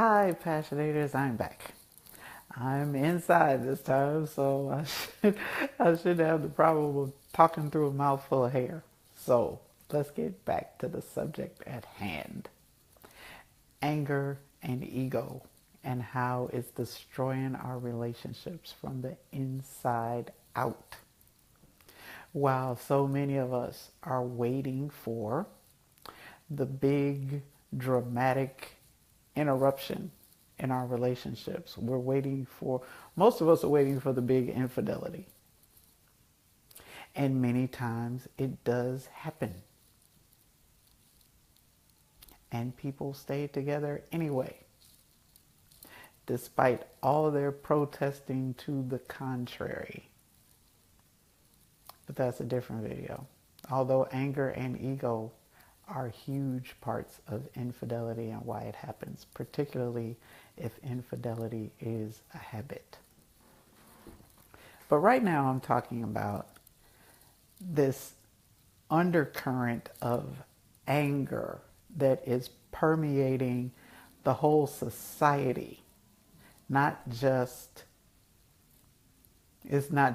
Hi, Passionators, I'm back. I'm inside this time, so I should have the problem of talking through a mouthful of hair. So let's get back to the subject at hand. Anger and ego, and how it's destroying our relationships from the inside out. While so many of us are waiting for the big dramatic interruption in our relationships. Most of us are waiting for the big infidelity. And many times it does happen. And people stay together anyway, despite all their protesting to the contrary. But that's a different video. Although anger and ego are huge parts of infidelity and why it happens, particularly if infidelity is a habit. But right now I'm talking about this undercurrent of anger that is permeating the whole society. It's not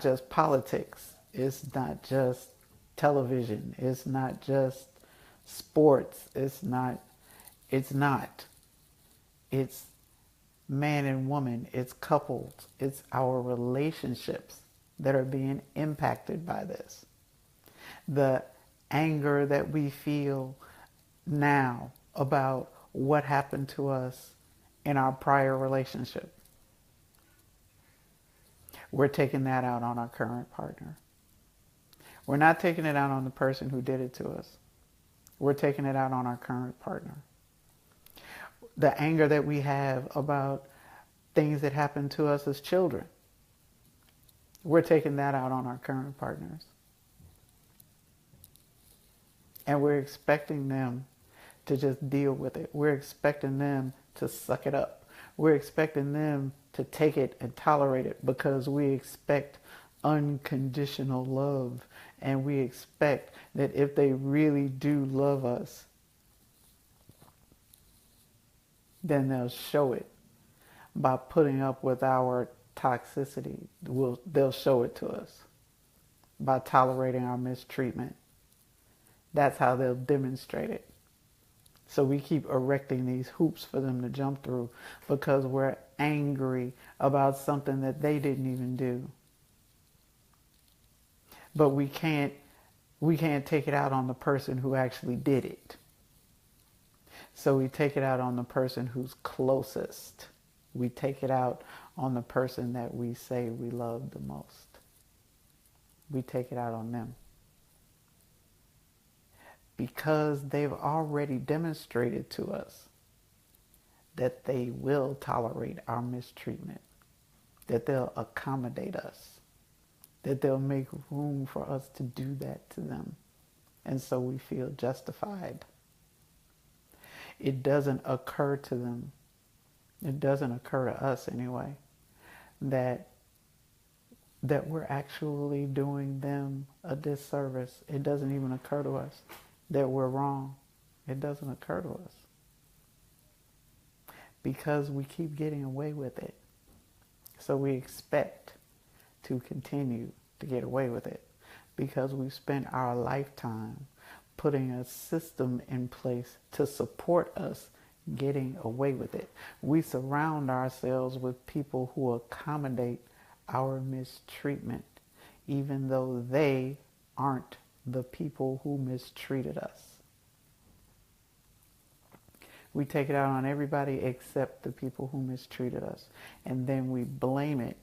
just politics. It's not just television. It's not just sports. It's man and woman. It's couples. It's our relationships that are being impacted by this. The anger that we feel now about what happened to us in our prior relationship. We're taking that out on our current partner. We're not taking it out on the person who did it to us. We're taking it out on our current partner. The anger that we have about things that happened to us as children. We're taking that out on our current partners. And we're expecting them to just deal with it. We're expecting them to suck it up. We're expecting them to take it and tolerate it because we expect unconditional love. And we expect that if they really do love us, then they'll show it by putting up with our toxicity. They'll show it to us by tolerating our mistreatment. That's how they'll demonstrate it. So we keep erecting these hoops for them to jump through because we're angry about something that they didn't even do. But we can't take it out on the person who actually did it. So we take it out on the person who's closest. We take it out on the person that we say we love the most. We take it out on them. Because they've already demonstrated to us that they will tolerate our mistreatment, that they'll accommodate us, that they'll make room for us to do that to them. And so we feel justified. It doesn't occur to them, it doesn't occur to us anyway, that we're actually doing them a disservice. It doesn't even occur to us that we're wrong. It doesn't occur to us because we keep getting away with it. So we expect to continue to get away with it because we've spent our lifetime putting a system in place to support us getting away with it. We surround ourselves with people who accommodate our mistreatment, even though they aren't the people who mistreated us. We take it out on everybody except the people who mistreated us. And then we blame it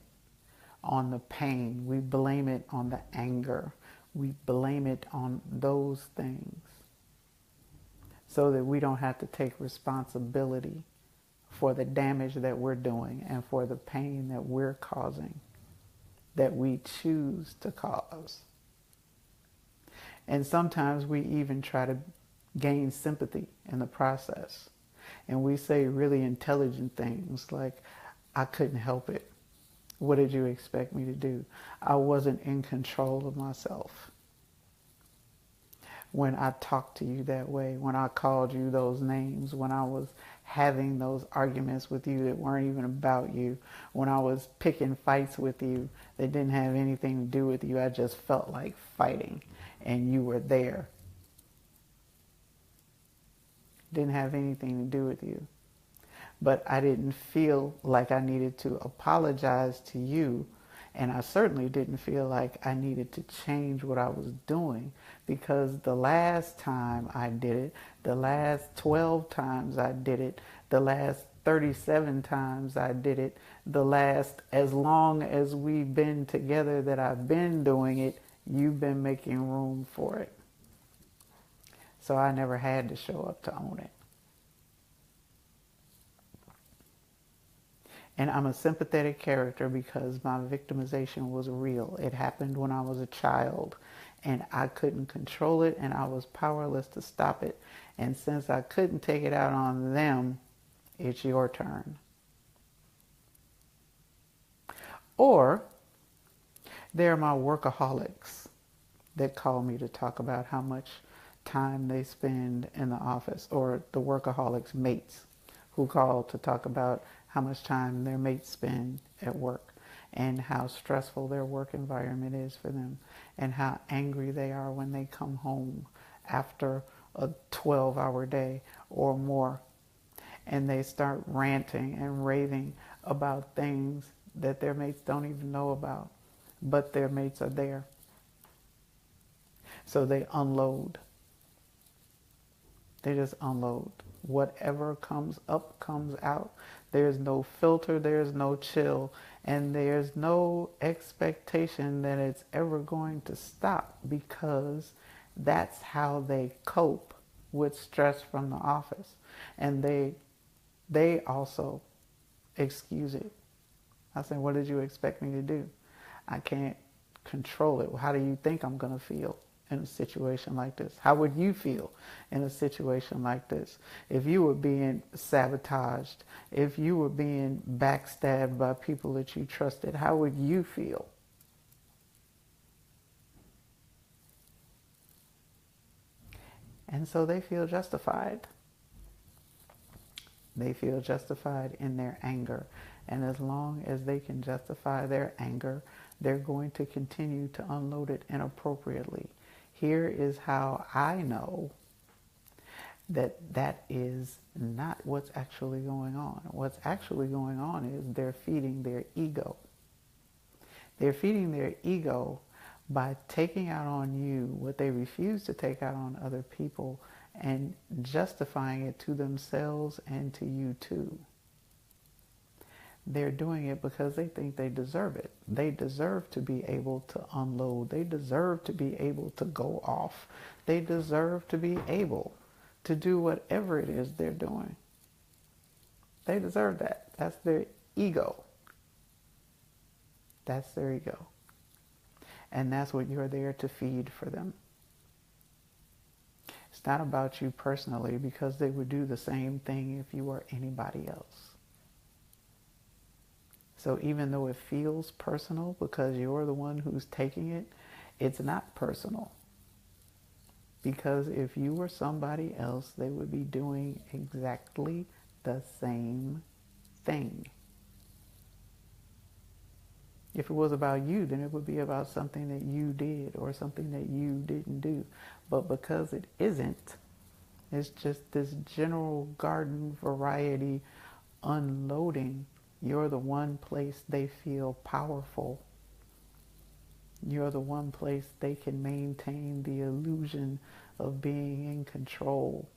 on the pain. We blame it on the anger. We blame it on those things so that we don't have to take responsibility for the damage that we're doing and for the pain that we're causing, that we choose to cause. And sometimes we even try to gain sympathy in the process. And we say really intelligent things like, I couldn't help it. What did you expect me to do? I wasn't in control of myself. When I talked to you that way, when I called you those names, when I was having those arguments with you that weren't even about you, when I was picking fights with you that didn't have anything to do with you. I just felt like fighting, and you were there. Didn't have anything to do with you. But I didn't feel like I needed to apologize to you. And I certainly didn't feel like I needed to change what I was doing, because the last time I did it, the last 12 times I did it, the last 37 times I did it, the last, as long as we've been together that I've been doing it, you've been making room for it. So I never had to show up to own it. And I'm a sympathetic character because my victimization was real. It happened when I was a child, and I couldn't control it, and I was powerless to stop it. And since I couldn't take it out on them, it's your turn. Or they're my workaholics that call me to talk about how much time they spend in the office, or the workaholics' mates who call to talk about how much time their mates spend at work, and how stressful their work environment is for them, and how angry they are when they come home after a 12-hour day or more. And they start ranting and raving about things that their mates don't even know about, but their mates are there. So they unload. They just unload. Whatever comes up comes out. There's no filter, there's no chill, and there's no expectation that it's ever going to stop, because that's how they cope with stress from the office. And they also excuse it. I say, what did you expect me to do? I can't control it. How do you think I'm going to feel in a situation like this? How would you feel in a situation like this? If you were being sabotaged, if you were being backstabbed by people that you trusted, how would you feel? And so they feel justified. They feel justified in their anger. And as long as they can justify their anger, they're going to continue to unload it inappropriately. Here is how I know that that is not what's actually going on. What's actually going on is they're feeding their ego. They're feeding their ego by taking out on you what they refuse to take out on other people, and justifying it to themselves and to you too. They're doing it because they think they deserve it. They deserve to be able to unload. They deserve to be able to go off. They deserve to be able to do whatever it is they're doing. They deserve that. That's their ego. That's their ego. And that's what you're there to feed for them. It's not about you personally, because they would do the same thing if you were anybody else. So even though it feels personal because you're the one who's taking it, it's not personal. Because if you were somebody else, they would be doing exactly the same thing. If it was about you, then it would be about something that you did or something that you didn't do. But because it isn't, it's just this general garden variety unloading. You're the one place they feel powerful. You're the one place they can maintain the illusion of being in control.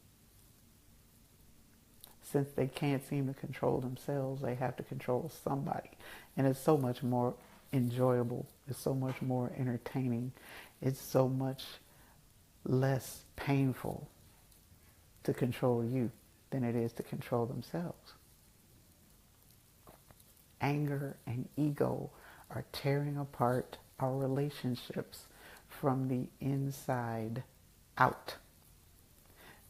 Since they can't seem to control themselves, they have to control somebody. And it's so much more enjoyable. It's so much more entertaining. It's so much less painful to control you than it is to control themselves. Anger and ego are tearing apart our relationships from the inside out.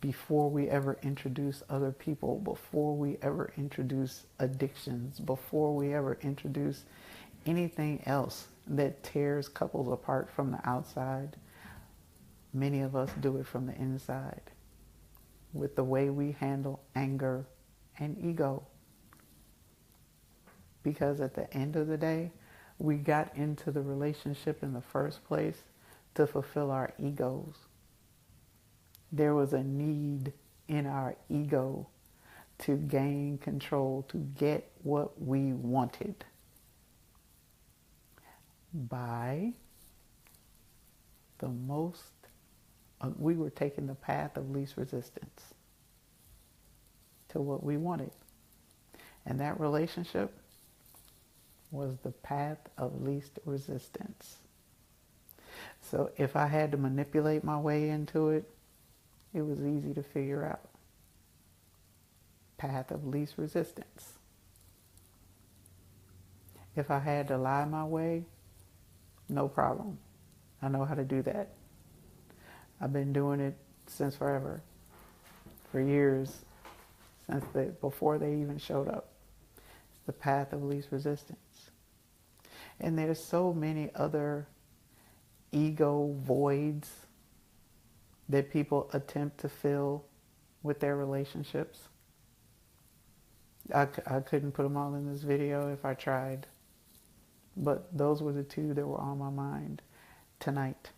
Before we ever introduce other people, before we ever introduce addictions, before we ever introduce anything else that tears couples apart from the outside, many of us do it from the inside with the way we handle anger and ego. Because at the end of the day, we got into the relationship in the first place to fulfill our egos. There was a need in our ego to gain control, to get what we wanted by the most, we were taking the path of least resistance to what we wanted. And that relationship was the path of least resistance. So if I had to manipulate my way into it, it was easy to figure out. Path of least resistance. If I had to lie my way, no problem. I know how to do that. I've been doing it since forever, for years, before they even showed up. It's the path of least resistance. And there's so many other ego voids that people attempt to fill with their relationships. I couldn't put them all in this video if I tried. But those were the two that were on my mind tonight.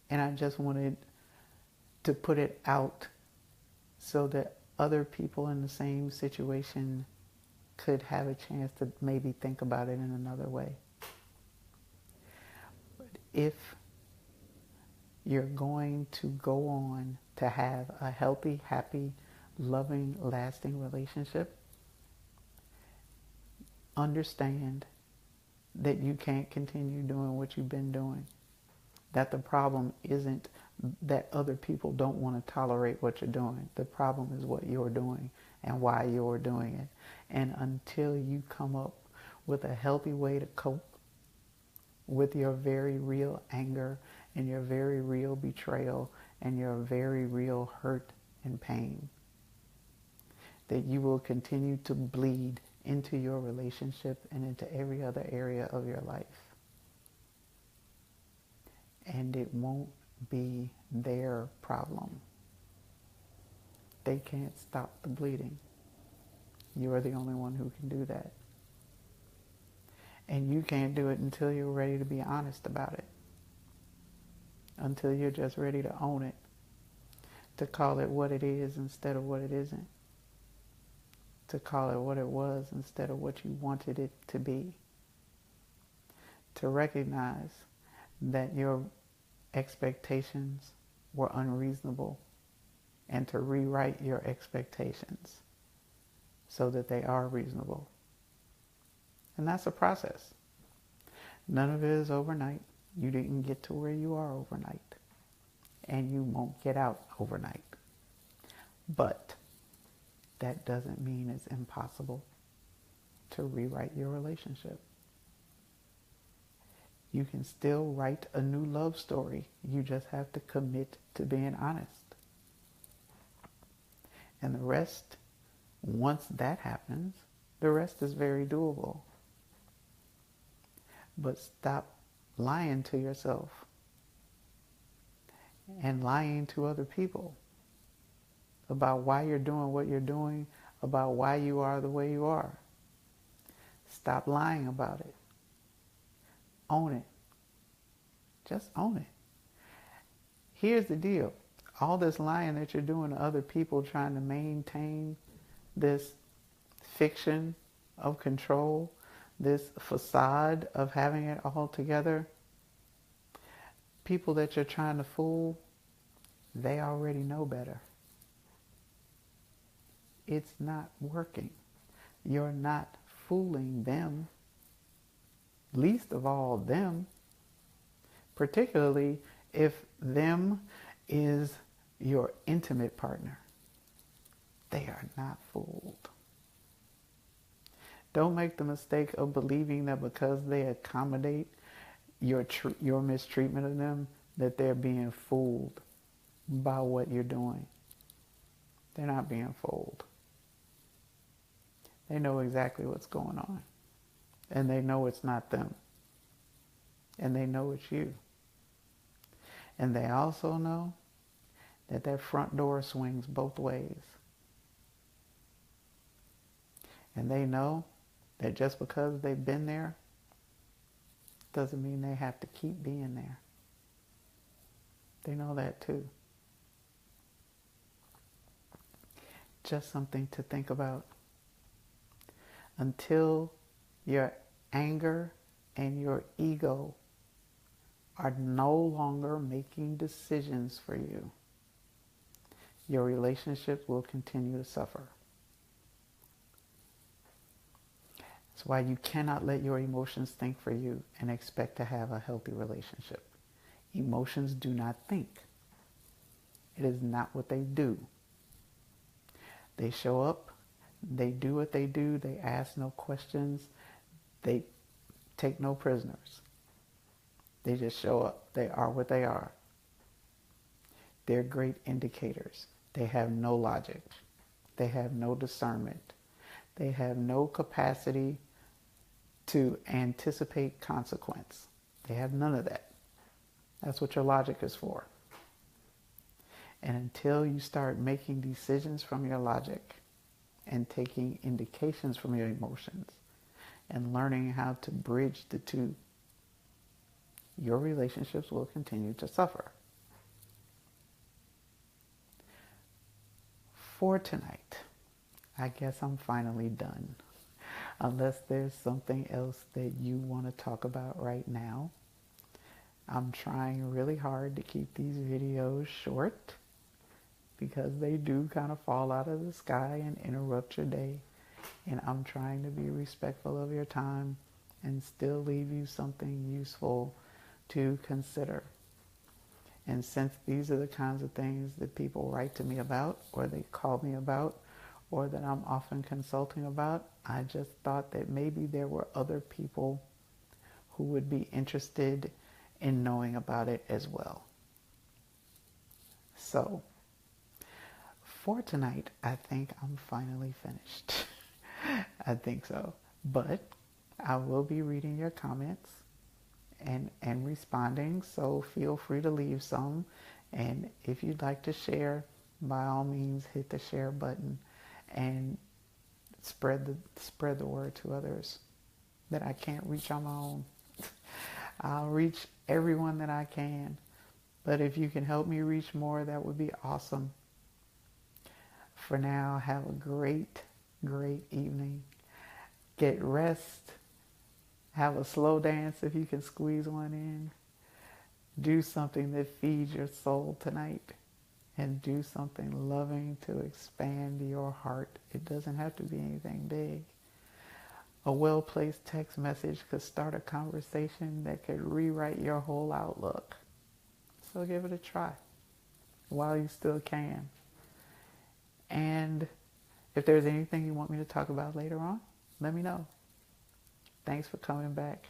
And I just wanted to put it out so that other people in the same situation could have a chance to maybe think about it in another way. But if you're going to go on to have a healthy, happy, loving, lasting relationship, understand that you can't continue doing what you've been doing. That the problem isn't that other people don't want to tolerate what you're doing. The problem is what you're doing and why you're doing it. And until you come up with a healthy way to cope with your very real anger and your very real betrayal and your very real hurt and pain, that you will continue to bleed into your relationship and into every other area of your life. And it won't be their problem. They can't stop the bleeding. You are the only one who can do that. And you can't do it until you're ready to be honest about it. Until you're just ready to own it. To call it what it is instead of what it isn't. To call it what it was instead of what you wanted it to be. To recognize that your expectations were unreasonable and to rewrite your expectations so that they are reasonable. And that's a process. None of it is overnight. You didn't get to where you are overnight. And you won't get out overnight. But that doesn't mean it's impossible to rewrite your relationship. You can still write a new love story. You just have to commit to being honest. And the rest, once that happens, the rest is very doable. But stop lying to yourself and lying to other people about why you're doing what you're doing, about why you are the way you are. Stop lying about it. Own it. Just own it. Here's the deal. All this lying that you're doing to other people, trying to maintain this fiction of control, this facade of having it all together, people that you're trying to fool, they already know better. It's not working. You're not fooling them. Least of all them. Particularly if them is your intimate partner. They are not fooled. Don't make the mistake of believing that because they accommodate your mistreatment of them, that they're being fooled by what you're doing. They're not being fooled. They know exactly what's going on. And they know it's not them. And they know it's you. And they also know that that front door swings both ways. And they know that just because they've been there doesn't mean they have to keep being there. They know that too. Just something to think about. Until your anger and your ego are no longer making decisions for you, your relationships will continue to suffer. That's why you cannot let your emotions think for you and expect to have a healthy relationship. Emotions do not think. It is not what they do. They show up, they do what they do, they ask no questions, they take no prisoners. They just show up. They are what they are. They're great indicators. They have no logic. They have no discernment. They have no capacity to anticipate consequence. They have none of that. That's what your logic is for. And until you start making decisions from your logic and taking indications from your emotions and learning how to bridge the two, your relationships will continue to suffer. For tonight, I guess I'm finally done. Unless there's something else that you want to talk about right now. I'm trying really hard to keep these videos short because they do kind of fall out of the sky and interrupt your day. And I'm trying to be respectful of your time and still leave you something useful to consider. And since these are the kinds of things that people write to me about, or they call me about, or that I'm often consulting about, I just thought that maybe there were other people who would be interested in knowing about it as well. So, for tonight, I think I'm finally finished. I think so. But I will be reading your comments and responding, so feel free to leave some. And if you'd like to share, by all means, hit the share button and spread the word to others that I can't reach on my own. I'll reach everyone that I can, but if you can help me reach more, that would be awesome. For now, have a great evening. Get rest. Have a slow dance if you can squeeze one in. Do something that feeds your soul tonight. And do something loving to expand your heart. It doesn't have to be anything big. A well-placed text message could start a conversation that could rewrite your whole outlook. So give it a try while you still can. And if there's anything you want me to talk about later on, let me know. Thanks for coming back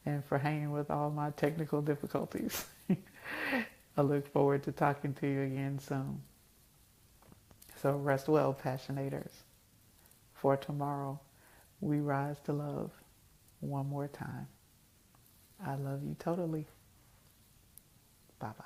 and for hanging with all my technical difficulties. I look forward to talking to you again soon. So rest well, Passionators. For tomorrow, we rise to love one more time. I love you totally. Bye-bye.